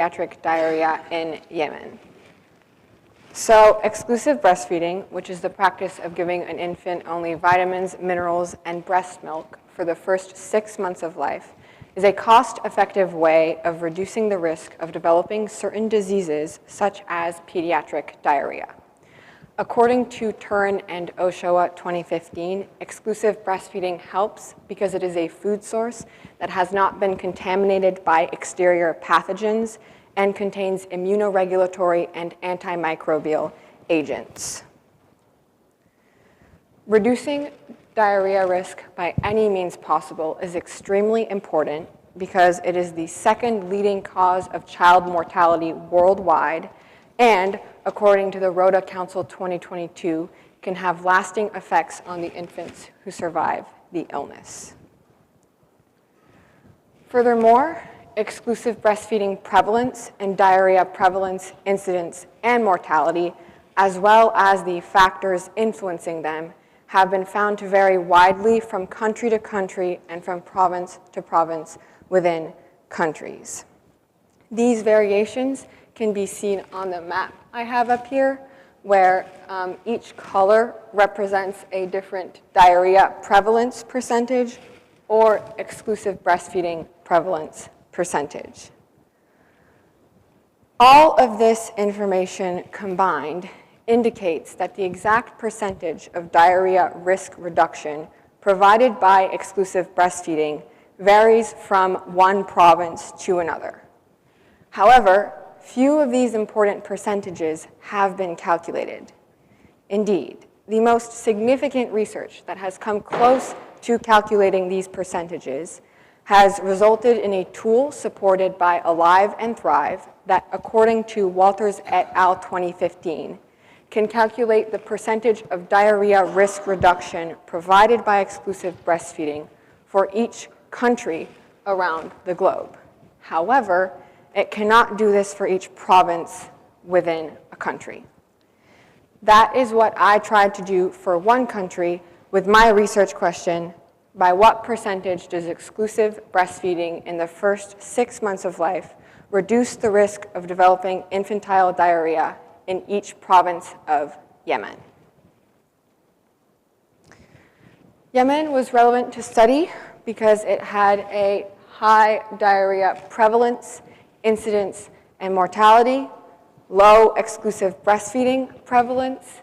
pediatric diarrhea in Yemen. So exclusive breastfeeding, which is the practice of giving an infant only vitamins, minerals, and breast milk for the first 6 months of life, is a cost-effective way of reducing the risk of developing certain diseases such as pediatric diarrhea. According to Turin and Oshawa 2015, exclusive breastfeeding helps because it is a food source that has not been contaminated by exterior pathogens and contains immunoregulatory and antimicrobial agents. Reducing diarrhea risk by any means possible is extremely important because it is the second leading cause of child mortality worldwide and, according to the Rota Council 2022, can have lasting effects on the infants who survive the illness. Furthermore, exclusive breastfeeding prevalence and diarrhea prevalence, incidence, and mortality, as well as the factors influencing them, have been found to vary widely from country to country and from province to province within countries. These variations can be seen on the map I have up here, where each color represents a different diarrhea prevalence percentage or exclusive breastfeeding prevalence percentage. All of this information combined indicates that the exact percentage of diarrhea risk reduction provided by exclusive breastfeeding varies from one province to another. However, few of these important percentages have been calculated. Indeed, the most significant research that has come close to calculating these percentages has resulted in a tool supported by Alive and Thrive that, according to Walters et al. 2015, can calculate the percentage of diarrhea risk reduction provided by exclusive breastfeeding for each country around the globe. However, it cannot do this for each province within a country. That is what I tried to do for one country with my research question: by what percentage does exclusive breastfeeding in the first 6 months of life reduce the risk of developing infantile diarrhea in each province of Yemen? Yemen was relevant to study because it had a high diarrhea prevalence, incidence, and mortality, low exclusive breastfeeding prevalence,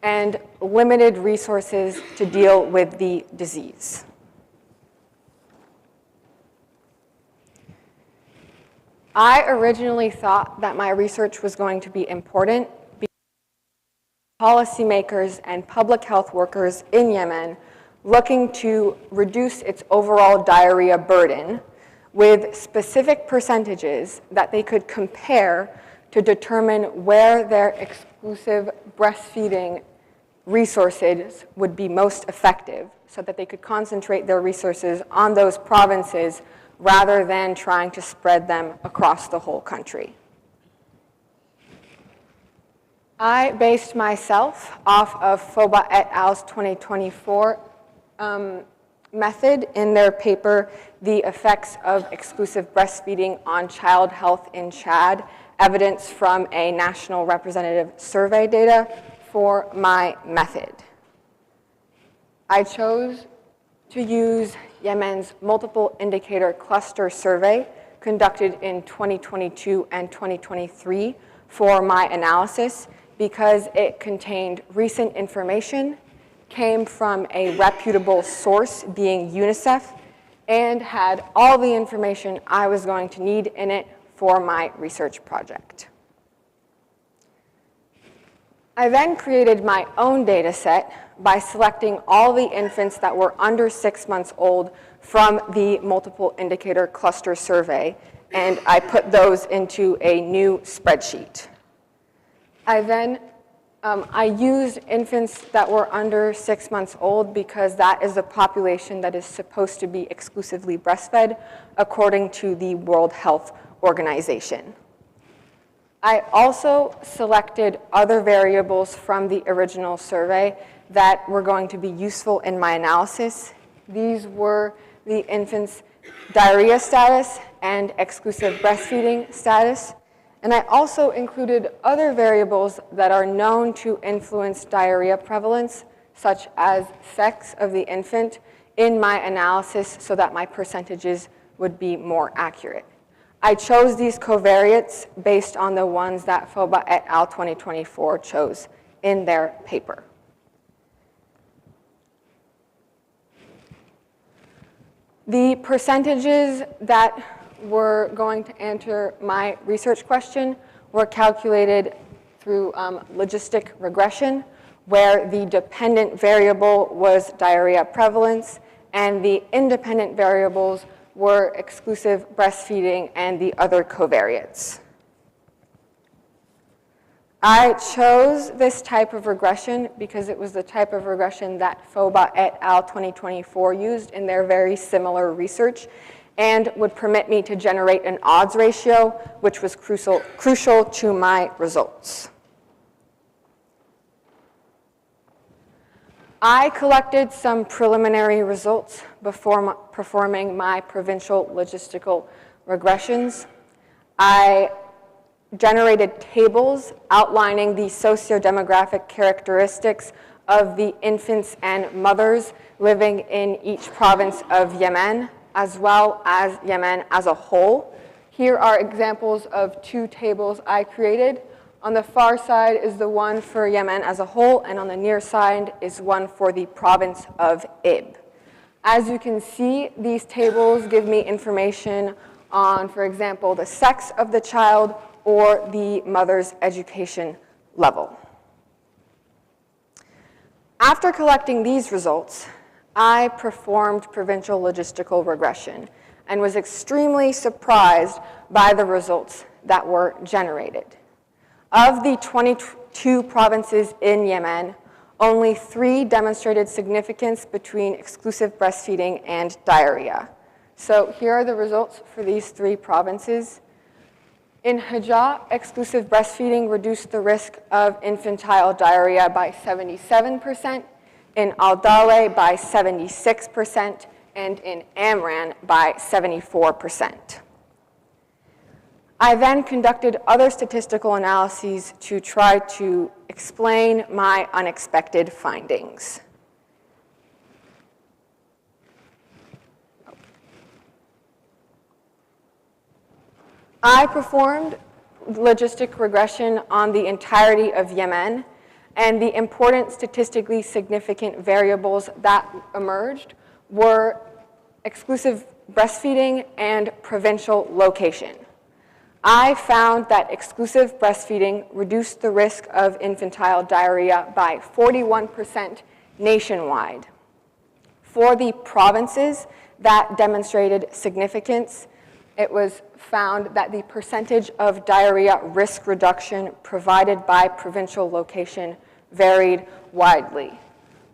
and limited resources to deal with the disease. I originally thought that my research was going to be important because policymakers and public health workers in Yemen looking to reduce its overall diarrhea burden with specific percentages that they could compare to determine where their exclusive breastfeeding resources would be most effective so that they could concentrate their resources on those provinces rather than trying to spread them across the whole country. I based myself off of Foba et al.'s 2024 method in their paper, The Effects of Exclusive Breastfeeding on Child Health in Chad, Evidence from a National Representative Survey Data, for my method. I chose to use Yemen's multiple indicator cluster survey conducted in 2022 and 2023 for my analysis because it contained recent information, came from a reputable source, being UNICEF, and had all the information I was going to need in it for my research project. I then created my own data set by selecting all the infants that were under 6 months old from the multiple indicator cluster survey, and I put those into a new spreadsheet. I used infants that were under 6 months old because that is the population that is supposed to be exclusively breastfed according to the World Health Organization. I also selected other variables from the original survey that were going to be useful in my analysis. These were the infant's diarrhea status and exclusive breastfeeding status. And I also included other variables that are known to influence diarrhea prevalence, such as sex of the infant, in my analysis so that my percentages would be more accurate. I chose these covariates based on the ones that Foba et al. 2024 chose in their paper. The percentages that were going to answer my research question were calculated through logistic regression, where the dependent variable was diarrhea prevalence, and the independent variables were exclusive breastfeeding and the other covariates. I chose this type of regression because it was the type of regression that Foba et al. 2024 used in their very similar research and would permit me to generate an odds ratio, which was crucial to my results. I collected some preliminary results before performing my provincial logistical regressions. I generated tables outlining the socio-demographic characteristics of the infants and mothers living in each province of Yemen, as well as Yemen as a whole. Here are examples of two tables I created. On the far side is the one for Yemen as a whole, and on the near side is one for the province of Ib. As you can see, these tables give me information on, for example, the sex of the child or the mother's education level. After collecting these results, I performed provincial logistical regression and was extremely surprised by the results that were generated. Of the 22 provinces in Yemen, only 3 demonstrated significance between exclusive breastfeeding and diarrhea. So here are the results for these 3 provinces. In Hijaz, exclusive breastfeeding reduced the risk of infantile diarrhea by 77%, in Al-Daweh by 76%, and in Amran by 74%. I then conducted other statistical analyses to try to explain my unexpected findings. I performed logistic regression on the entirety of Yemen, and the important statistically significant variables that emerged were exclusive breastfeeding and provincial location. I found that exclusive breastfeeding reduced the risk of infantile diarrhea by 41% nationwide. For the provinces that demonstrated significance, it was found that the percentage of diarrhea risk reduction provided by provincial location varied widely.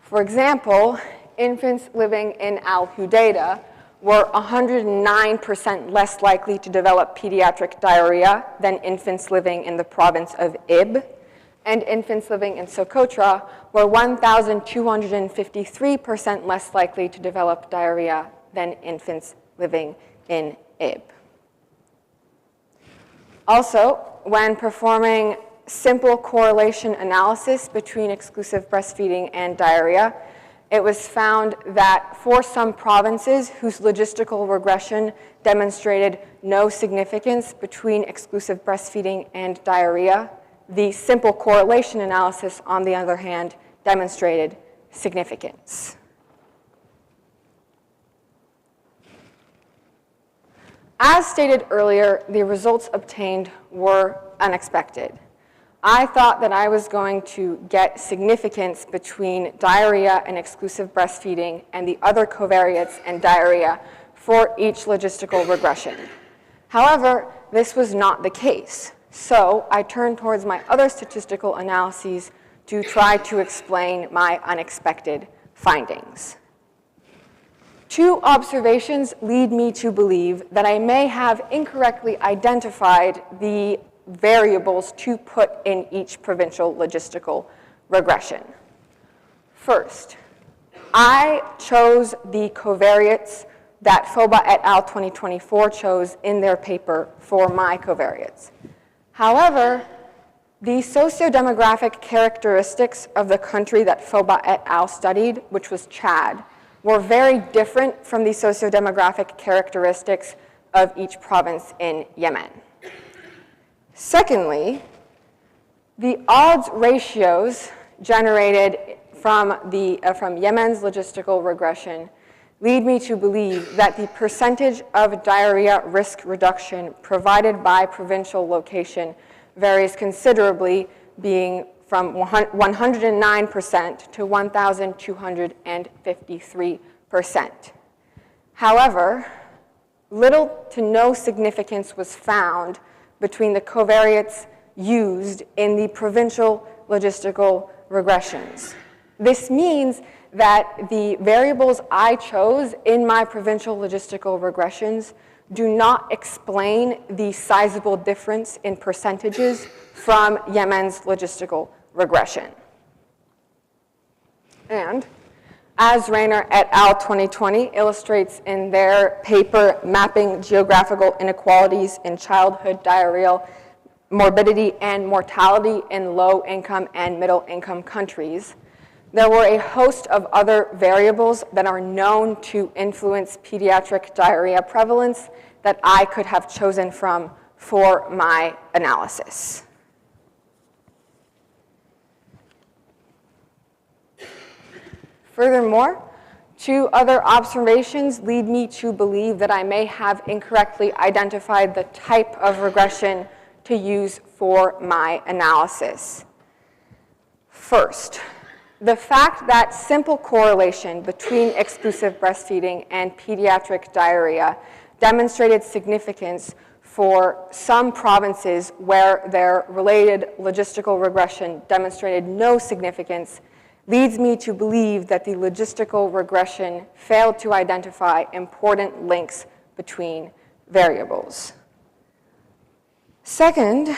For example, infants living in Al-Hudaydah were 109% less likely to develop pediatric diarrhea than infants living in the province of Ib, and infants living in Socotra were 1,253% less likely to develop diarrhea than infants living in Ib. Also, when performing simple correlation analysis between exclusive breastfeeding and diarrhea, it was found that for some provinces whose logistical regression demonstrated no significance between exclusive breastfeeding and diarrhea, the simple correlation analysis, on the other hand, demonstrated significance. As stated earlier, the results obtained were unexpected. I thought that I was going to get significance between diarrhea and exclusive breastfeeding and the other covariates and diarrhea for each logistical regression. However, this was not the case. So I turned towards my other statistical analyses to try to explain my unexpected findings. 2 observations lead me to believe that I may have incorrectly identified the variables to put in each provincial logistical regression. First, I chose the covariates that FOBA et al. 2024 chose in their paper for my covariates. However, the sociodemographic characteristics of the country that FOBA et al. Studied, which was Chad, were very different from the sociodemographic characteristics of each province in Yemen. Secondly, the odds ratios generated from Yemen's logistical regression lead me to believe that the percentage of diarrhea risk reduction provided by provincial location varies considerably, being from 109% to 1,253%. However, little to no significance was found between the covariates used in the provincial logistical regressions. This means that the variables I chose in my provincial logistical regressions do not explain the sizable difference in percentages from Yemen's logistical regression. And as Rayner et al. 2020 illustrates in their paper, Mapping Geographical Inequalities in Childhood Diarrheal Morbidity and Mortality in Low-Income and Middle-Income Countries, there were a host of other variables that are known to influence pediatric diarrhea prevalence that I could have chosen from for my analysis. Furthermore, two other observations lead me to believe that I may have incorrectly identified the type of regression to use for my analysis. First, the fact that simple correlation between exclusive breastfeeding and pediatric diarrhea demonstrated significance for some provinces where their related logistical regression demonstrated no significance leads me to believe that the logistical regression failed to identify important links between variables. Second,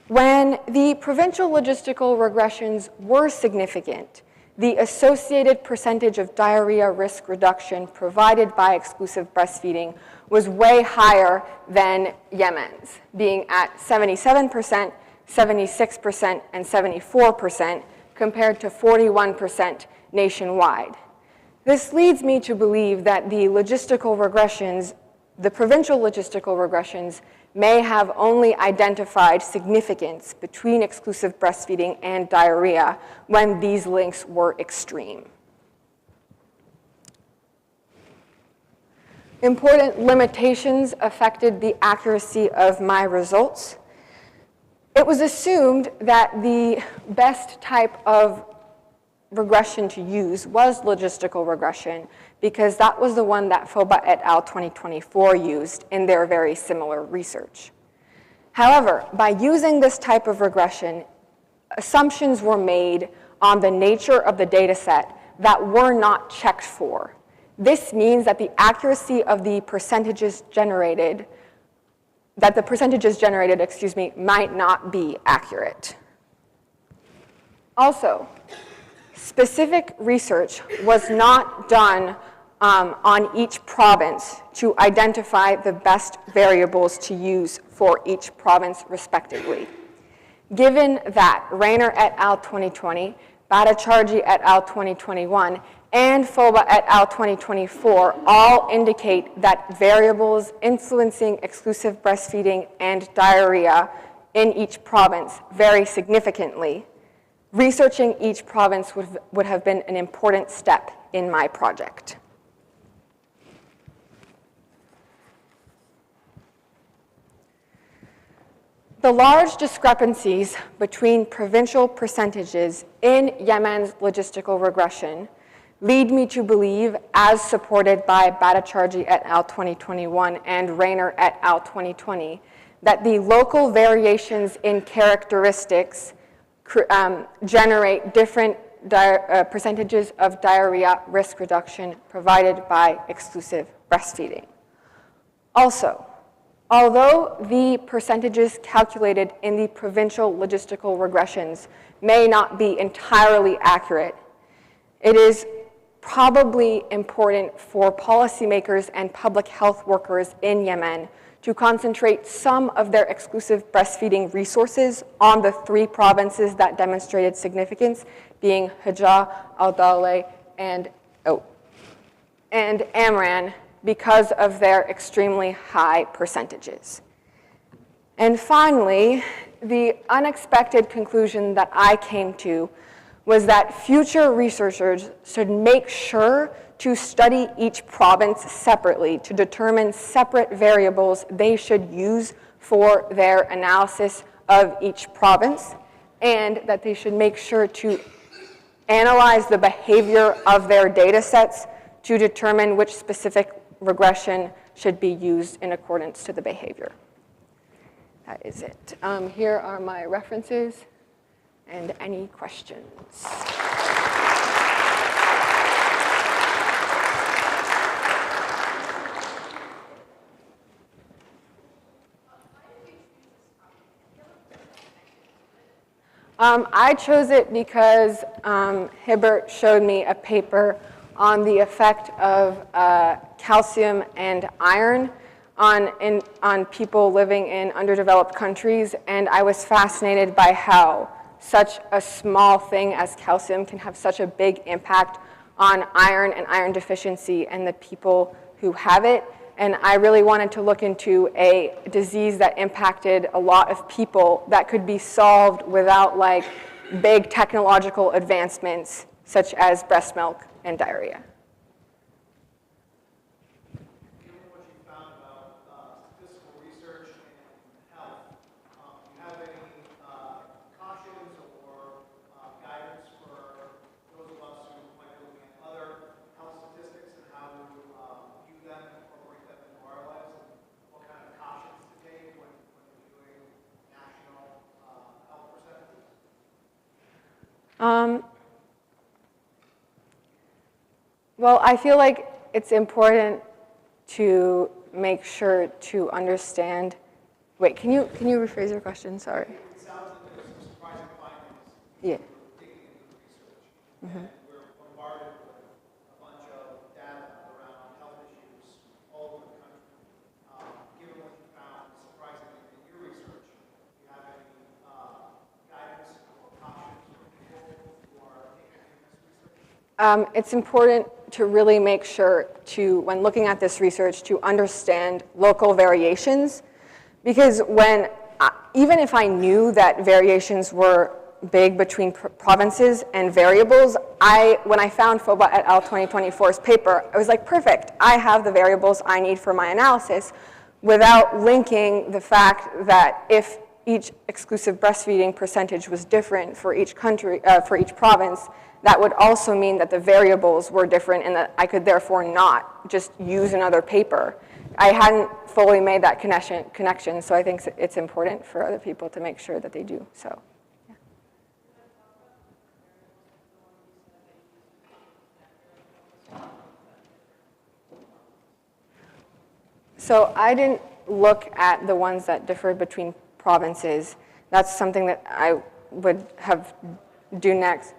when the provincial logistical regressions were significant, the associated percentage of diarrhea risk reduction provided by exclusive breastfeeding was way higher than Yemen's, being at 77%, 76%, and 74%, compared to 41% nationwide. This leads me to believe that the logistical regressions, the provincial logistical regressions, may have only identified significance between exclusive breastfeeding and diarrhea when these links were extreme. Important limitations affected the accuracy of my results. It was assumed that the best type of regression to use was logistical regression because that was the one that FOBA et al. 2024 used in their very similar research. However, by using this type of regression, assumptions were made on the nature of the data set that were not checked for. This means that the accuracy of the percentages generated, might not be accurate. Also, specific research was not done on each province to identify the best variables to use for each province respectively. Given that Rayner et al. 2020, Bhattacharjee et al. 2021, and FOBA et al. 2024 all indicate that variables influencing exclusive breastfeeding and diarrhea in each province vary significantly, researching each province would have been an important step in my project. The large discrepancies between provincial percentages in Yemen's logistical regression lead me to believe, as supported by Bhattacharjee et al. 2021 and Rayner et al. 2020, that the local variations in characteristics generate different percentages of diarrhea risk reduction provided by exclusive breastfeeding. Also, although the percentages calculated in the provincial logistical regressions may not be entirely accurate, it is probably important for policymakers and public health workers in Yemen to concentrate some of their exclusive breastfeeding resources on the 3 provinces that demonstrated significance, being Hijaz, Al-Dawleh, and Amran, because of their extremely high percentages. And finally, the unexpected conclusion that I came to was that future researchers should make sure to study each province separately to determine separate variables they should use for their analysis of each province, and that they should make sure to analyze the behavior of their data sets to determine which specific regression should be used in accordance to the behavior. That is it. Here are my references and any questions. I chose it because Hibbert showed me a paper on the effect of calcium and iron on people living in underdeveloped countries, and I was fascinated by how such a small thing as calcium can have such a big impact on iron and iron deficiency and the people who have it. And I really wanted to look into a disease that impacted a lot of people that could be solved without like big technological advancements such as breast milk and diarrhea. Given what you found about statistical research and health, do you have any cautions or guidance for those of us who might be looking at other health statistics and how to view them and incorporate them into our lives, and what kind of cautions to take when you're doing national health percentages? Well, I feel like it's important to make sure to understand. Wait, can you rephrase your question? Sorry. It sounds like there's some surprising findings. Yeah. Digging into the research. And we're bombarded with a bunch of data around health issues all over the country. Given what you found surprisingly in your research, do you have any guidance or cautions for people who are taking this research? It's important to really make sure to, when looking at this research, to understand local variations, because even if I knew that variations were big between provinces and variables, when I found FOBA et al. 2024's paper, I was like, perfect, I have the variables I need for my analysis, without linking the fact that if each exclusive breastfeeding percentage was different for each country, for each province, that would also mean that the variables were different and that I could therefore not just use another paper. I hadn't fully made that connection, so I think it's important for other people to make sure that they do so. Yeah. So I didn't look at the ones that differed between provinces. That's something that I would have do next.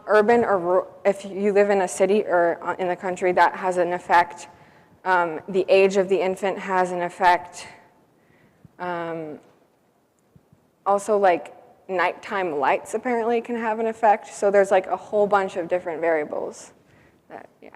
Urban or rural, if you live in a city or in the country, that has an effect. The age of the infant has an effect. Also, like nighttime lights apparently can have an effect. So there's like a whole bunch of different variables that, yeah.